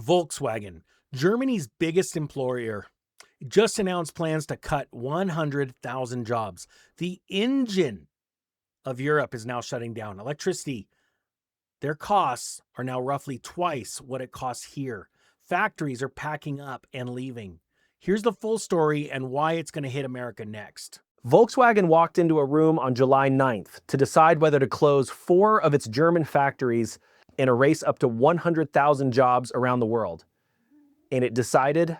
Volkswagen, Germany's biggest employer, just announced plans to cut 100,000 jobs. The engine of Europe is now shutting down. Electricity, their costs are now roughly twice what it costs here. Factories are packing up and leaving. Here's the full story and why it's going to hit America next. Volkswagen walked into a room on July 9th to decide whether to close 4 of its German factories and erase up to 100,000 jobs around the world. And it decided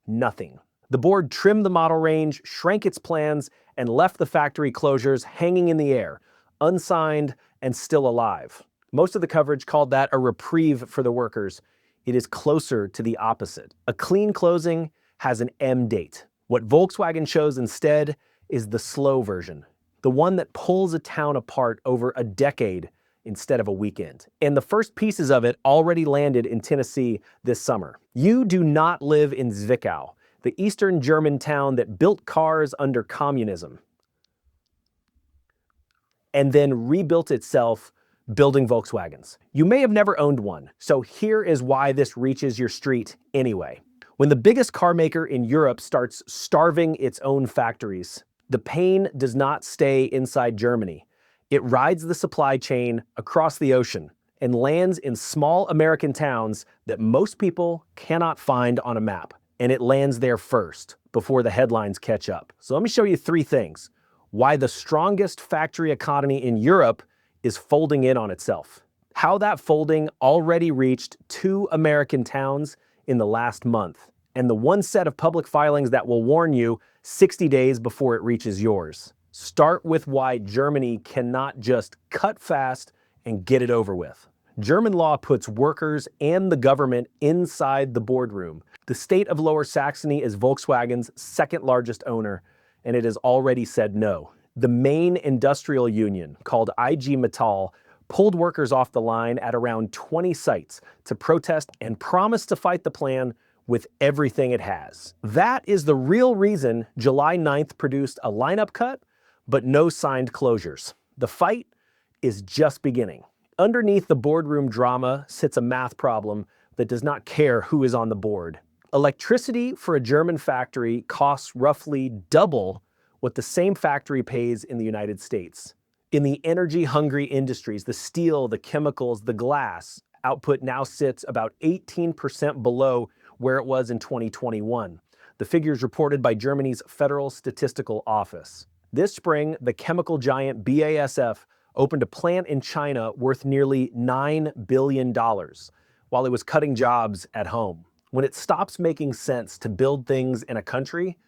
nothing. The board trimmed the model range, shrank its plans, and left the factory closures hanging in the air, unsigned and still alive. Most of the coverage called that a reprieve for the workers. It is closer to the opposite. A clean closing has an M date. What Volkswagen chose instead is the slow version, the one that pulls a town apart over a decade instead of a weekend. And the first pieces of it already landed in Tennessee this summer. You do not live in Zwickau, the Eastern German town that built cars under communism and then rebuilt itself building Volkswagens. You may have never owned one, so here is why this reaches your street anyway. When the biggest car maker in Europe starts starving its own factories, the pain does not stay inside Germany. It rides the supply chain across the ocean and lands in small American towns that most people cannot find on a map. And it lands there first, before the headlines catch up. So let me show you 3 things. Why the strongest factory economy in Europe is folding in on itself. How that folding already reached 2 American towns in the last month. And the one set of public filings that will warn you 60 days before it reaches yours. Start with why Germany cannot just cut fast and get it over with. German law puts workers and the government inside the boardroom. The state of Lower Saxony is Volkswagen's second largest owner, and it has already said no. The main industrial union, called IG Metall, pulled workers off the line at around 20 sites to protest and promised to fight the plan with everything it has. That is the real reason July 9th produced a lineup cut, but no signed closures. The fight is just beginning. Underneath the boardroom drama sits a math problem that does not care who is on the board. Electricity for a German factory costs roughly double what the same factory pays in the United States. In the energy-hungry industries, the steel, the chemicals, the glass, output now sits about 18% below where it was in 2021. The figures reported by Germany's Federal Statistical Office. This spring, the chemical giant BASF opened a plant in China worth nearly $9 billion, while it was cutting jobs at home. When it stops making sense to build things in a country,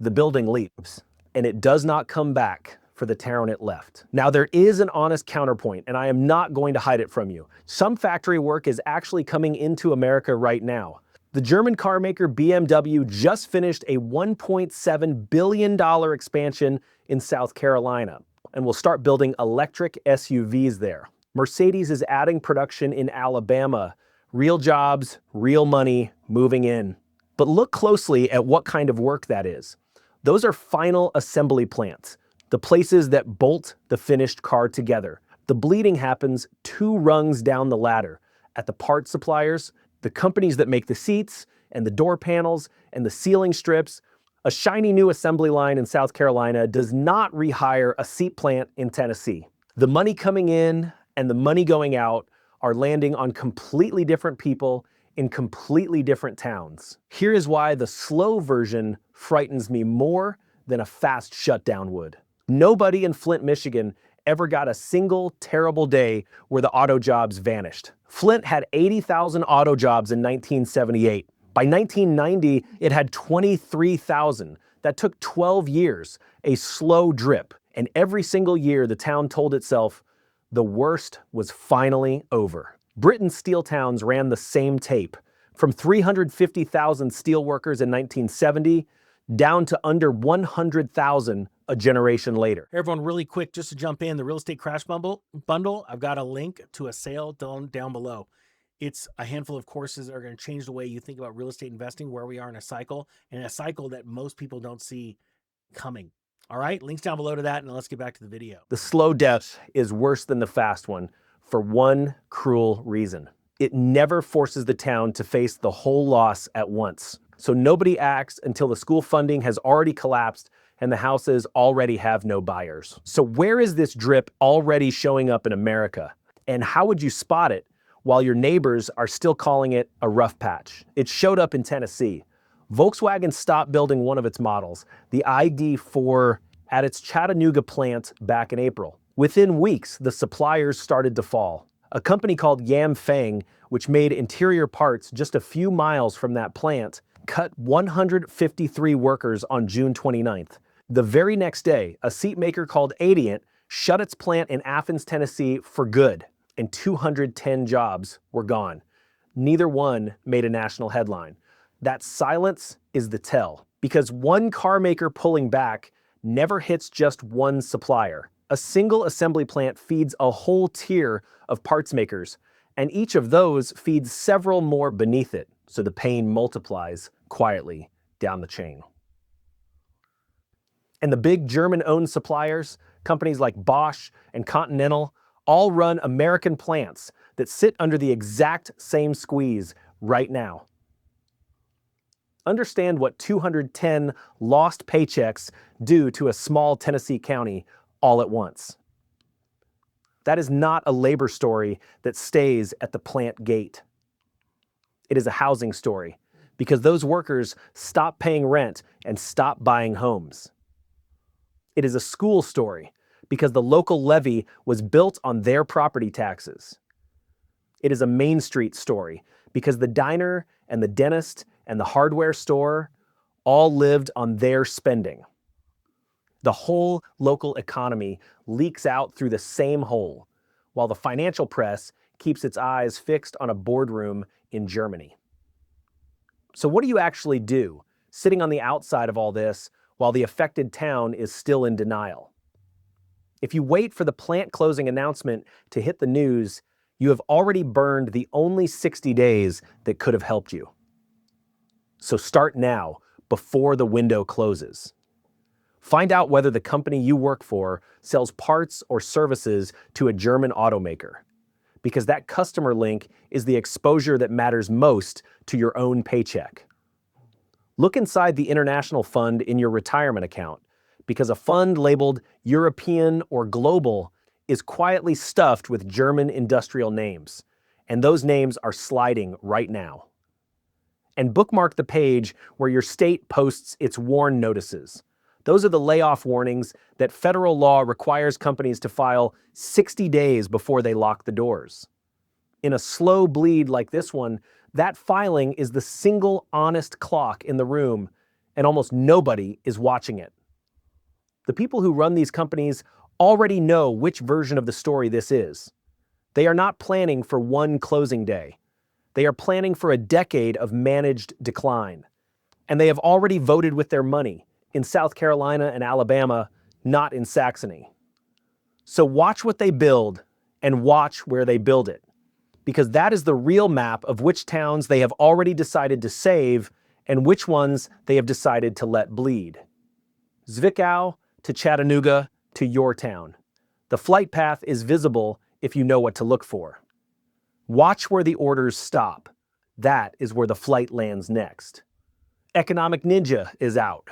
the building leaves, and it does not come back for the town it left. Now, there is an honest counterpoint, and I am not going to hide it from you. Some factory work is actually coming into America right now. The German car maker BMW just finished a $1.7 billion expansion in South Carolina and will start building electric SUVs there. Mercedes is adding production in Alabama. Real jobs, real money moving in. But look closely at what kind of work that is. Those are final assembly plants, the places that bolt the finished car together. The bleeding happens 2 rungs down the ladder at the parts suppliers, the companies that make the seats and the door panels and the ceiling strips. A shiny new assembly line in South Carolina does not rehire a seat plant in Tennessee. The money coming in and the money going out are landing on completely different people in completely different towns. Here is why the slow version frightens me more than a fast shutdown would. Nobody in Flint, Michigan ever got a single terrible day where the auto jobs vanished. Flint had 80,000 auto jobs in 1978. By 1990, it had 23,000. That took 12 years, a slow drip. And every single year, the town told itself the worst was finally over. Britain's steel towns ran the same tape, from 350,000 steel workers in 1970 down to under 100,000 a generation later. Hey everyone, really quick, just to jump in, the Real Estate Crash Bundle, I've got a link to a sale down below. It's a handful of courses that are going to change the way you think about real estate investing, where we are in a cycle, and a cycle that most people don't see coming. All right, links down below to that, and let's get back to the video. The slow death is worse than the fast one for one cruel reason. It never forces the town to face the whole loss at once. So nobody acts until the school funding has already collapsed and the houses already have no buyers. So where is this drip already showing up in America? And how would you spot it while your neighbors are still calling it a rough patch? It showed up in Tennessee. Volkswagen stopped building one of its models, the ID.4, at its Chattanooga plant back in April. Within weeks, the suppliers started to fall. A company called Yamfang, which made interior parts just a few miles from that plant, cut 153 workers on June 29th. The very next day, a seat maker called Adient shut its plant in Athens, Tennessee for good, and 210 jobs were gone. Neither one made a national headline. That silence is the tell, because one car maker pulling back never hits just one supplier. A single assembly plant feeds a whole tier of parts makers, and each of those feeds several more beneath it, so the pain multiplies quietly down the chain. And the big German-owned suppliers, companies like Bosch and Continental, all run American plants that sit under the exact same squeeze right now. Understand what 210 lost paychecks do to a small Tennessee county all at once. That is not a labor story that stays at the plant gate. It is a housing story, because those workers stop paying rent and stop buying homes. It is a school story, because the local levy was built on their property taxes. It is a Main Street story, because the diner and the dentist and the hardware store all lived on their spending. The whole local economy leaks out through the same hole, while the financial press keeps its eyes fixed on a boardroom in Germany. So what do you actually do, sitting on the outside of all this, while the affected town is still in denial? If you wait for the plant closing announcement to hit the news, you have already burned the only 60 days that could have helped you. So start now, before the window closes. Find out whether the company you work for sells parts or services to a German automaker, because that customer link is the exposure that matters most to your own paycheck. Look inside the international fund in your retirement account, because a fund labeled European or Global is quietly stuffed with German industrial names, and those names are sliding right now. And bookmark the page where your state posts its warn notices. Those are the layoff warnings that federal law requires companies to file 60 days before they lock the doors. In a slow bleed like this one, that filing is the single honest clock in the room, and almost nobody is watching it. The people who run these companies already know which version of the story this is. They are not planning for one closing day. They are planning for a decade of managed decline. And they have already voted with their money in South Carolina and Alabama, not in Saxony. So watch what they build and watch where they build it, because that is the real map of which towns they have already decided to save and which ones they have decided to let bleed. Zwickau to Chattanooga to your town. The flight path is visible if you know what to look for. Watch where the orders stop. That is where the flight lands next. Economic Ninja is out.